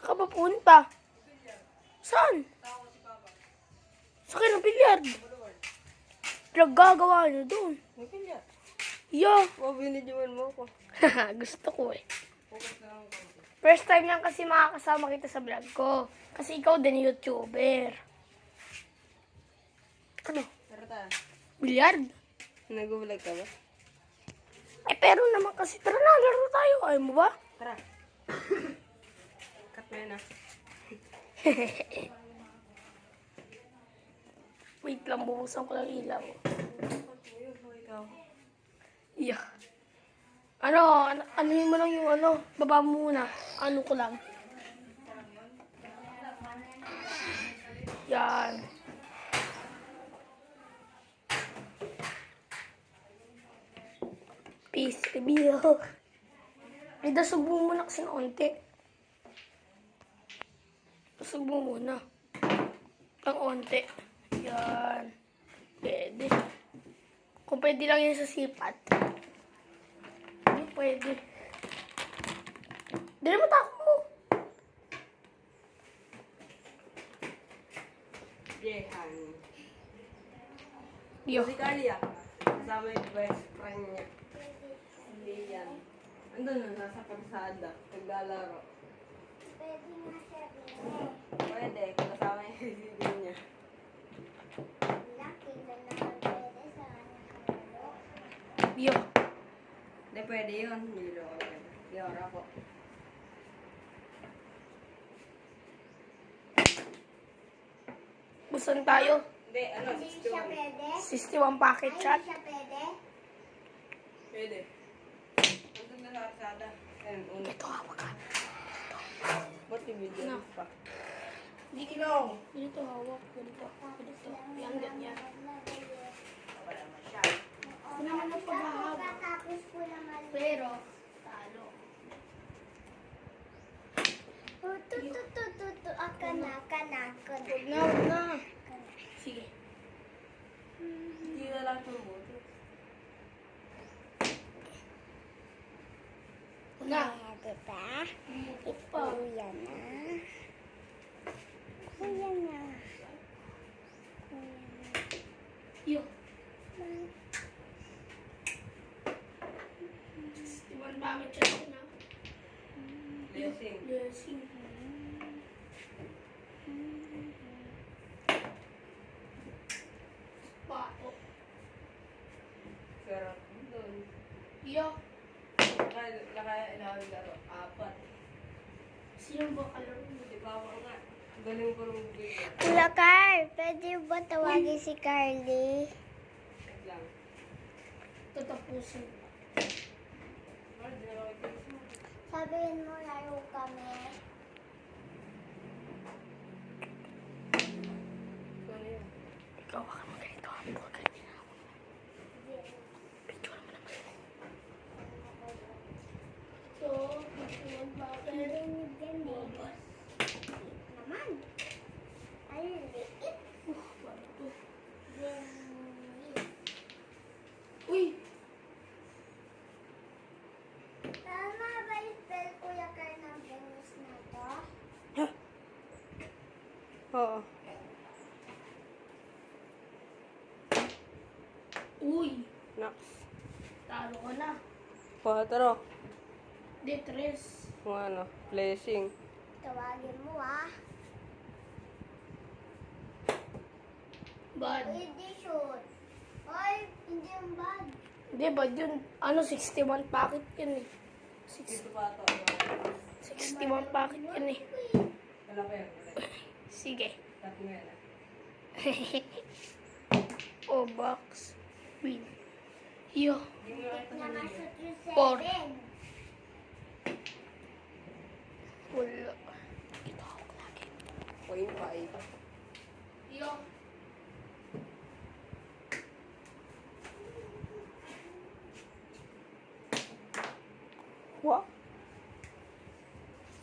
Saan ka ba punta? Saan? Sa akin ng bilyard. Naggagawa nyo doon. May pilya. Yo. Binidyoan mo ko. Gusto ko eh. First time lang kasi makakasama kita sa vlog ko. Kasi ikaw din YouTuber. Ano? Tara tayo. Bilyard? Nag-vlog ka ba? Eh pero naman kasi, tara na, laro tayo. Ayaw mo ba? Tara. Cut mo yun ah. Wait lang, bubusan ko lang ilaw. Yeah. Ano mo lang yung ano, baba mo muna. Ano ko lang. Yan. Peace, reveal. Ay, dasog mo muna kasi ng onti. Dasog mo muna. Ang onti. Yan. Pwede. Kung pwede lang yan sa sipat. Hindi pwede. Dali mo tako mo. Jehan. Yo. Si Kalia. Kasama yung best friend niya. Hindi yan. Andun na, nasa kalsada. Naglalaro. Pwede nga siya rin. Pwede, kasama yung kaibigan niya. Laki na naman pwede sa kanyang kalaro. Yo. Hindi, pwede yun. Nilo ko pwede. Yora po. Busan tayo. Hindi, ano, Hindi siya 61. pwede. 61 packet Ay, chat. hindi siya pwede. Pwede. Andun na sa kalsada. Ayun, una. Ito, hawak ka. Ba't yung video No. pa? Hindi kinong. Ganito, hawak. Ganito. Ganito. Yan, ganyan. Wala naman siya. Oo, Hindi naman ang paghahab. pagkatapos ko naman. Pero, talo. Aka na. Huwag na, huwag na. Sige. Hindi na lang tumuto. Na. Diba? Ito pa. Kuya na. Kuya na. Yo. 61 packet chat na. Yo. Blessing. Blessing. Pato. Pero, doon. Yo. Nakaya inawin laro. Apat. Sino ba kalaro mo? Di ba ako nga? Galing ko nung video. Kuya Carl, pwede ba tawagin si Carly? Wait lang. Tatapusin. Ano, di na ako itinis mo. Sabihin mo, laro kami. Ano yun? Ikaw ka naman ganito. Huwag ka ganito. Picture naman naman. So, 61 packet. Dinig din eh. Naman. Ay, liit. Paano to? Dinig. Uy! Tama ba i-spell Kuya Carl ng Venus na to? Oo. Uy! Nax. Talo ka na. 4. De, 3. Kung ano, blessing. Tawagin mo ah. Bad. Hindi shoot. Ay, hindi yung bad. Hindi, bad yun. Ano, 61 packet yun eh. Dito pa ito. 61 packet yun eh. Wala pa yun. Sige. Cut mo yan ah. O, box. Win. Yo. Hindi mo nakita sa video. Nakashoot yung 4. 7. Wala. Ito ako lagi. 0.5. Yo. What?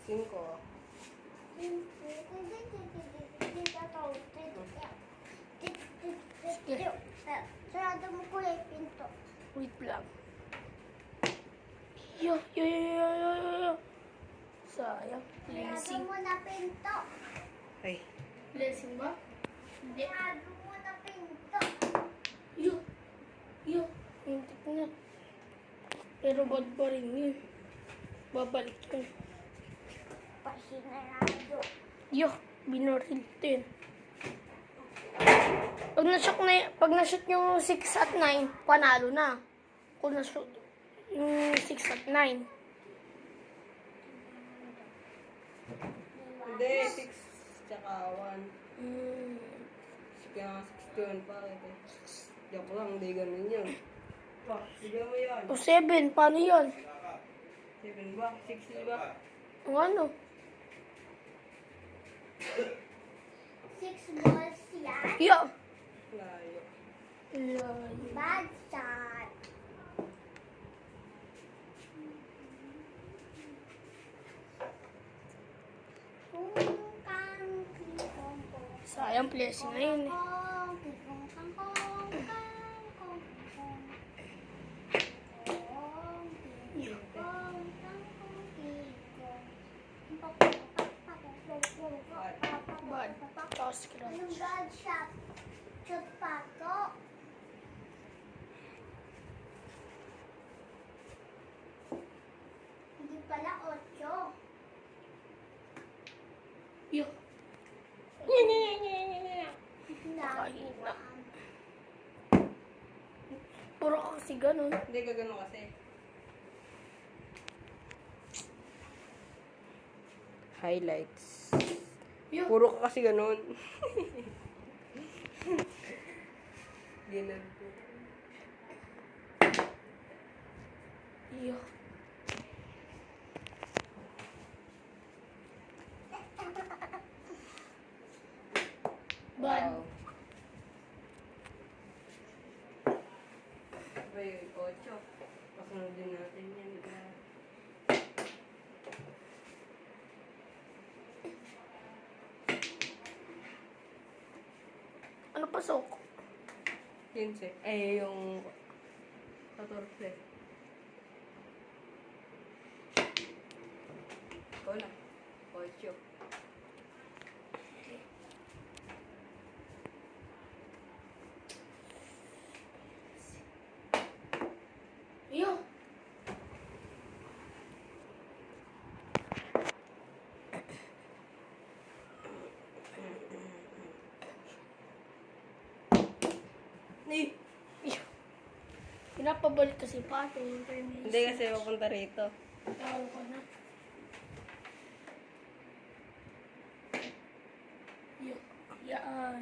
5. Sarado mo ko yung pinto. Wait lang. Yo. Sayang. Sarado Blessing. mo na pinto. Ay. Blessing ba? Hindi. Sarado mo na pinto. Yo. Yo. Hintik na. Pero bad pa rin yun. Babalik yun. Pasinarado. Yo. Binoril din. Pag na-shoot yung 6 at 9, panalo na. Kung na-shoot yung 6 at 9. Hindi, 6 tsaka 1. Mm. Kaya 61 pa rin. Joke lang, hindi ganun yun. Pa, bigyan mo yan. O 7, paano yun? 7 ba? 6 ba? O ano? 6 balls yan. Yo. Layo. Layo. Bad shot. Kung kang klikong ko. Sayang blessing na yun eh. Bad. Tapos Anong scratch. bad shot? Shot pa to. Hindi pala 8. Yo. Nakuha. Puro ka kasi ganun. Hindi ka ganun kasi. Highlights. Yo. Puro ka kasi ganun. Ganun po. Yo. Bad. Wow. Ay, 8. Pasunod din natin yan. Ano pasok? 15. Ay, yung 14. Ikaw na. 8. Yo. Hey! Yo. Pinapabalik kasi pa ito yung permis. Hindi kasi papunta rito. Tawag ko na. Yo. Yan.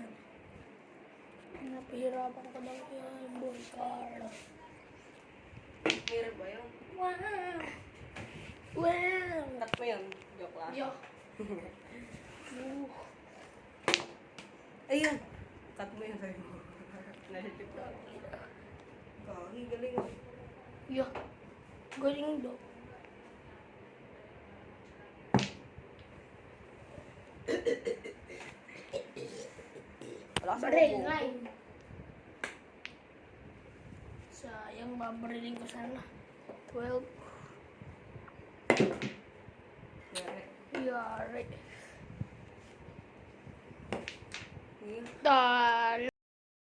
Napahirapan ko lang yan. Boy, Carl. Meron ba yun? Wow. Wow. Cut mo yun. Joke lang. Yo. Ayun! Cut mo yun sa'yo. Nalipit ko. Kagi, galing. Yo. Galing daw. Wala ka sa Baril, ubo. line. Sayang, babarilin ko sana. 12. Yari. Yari. Ayun. Talo.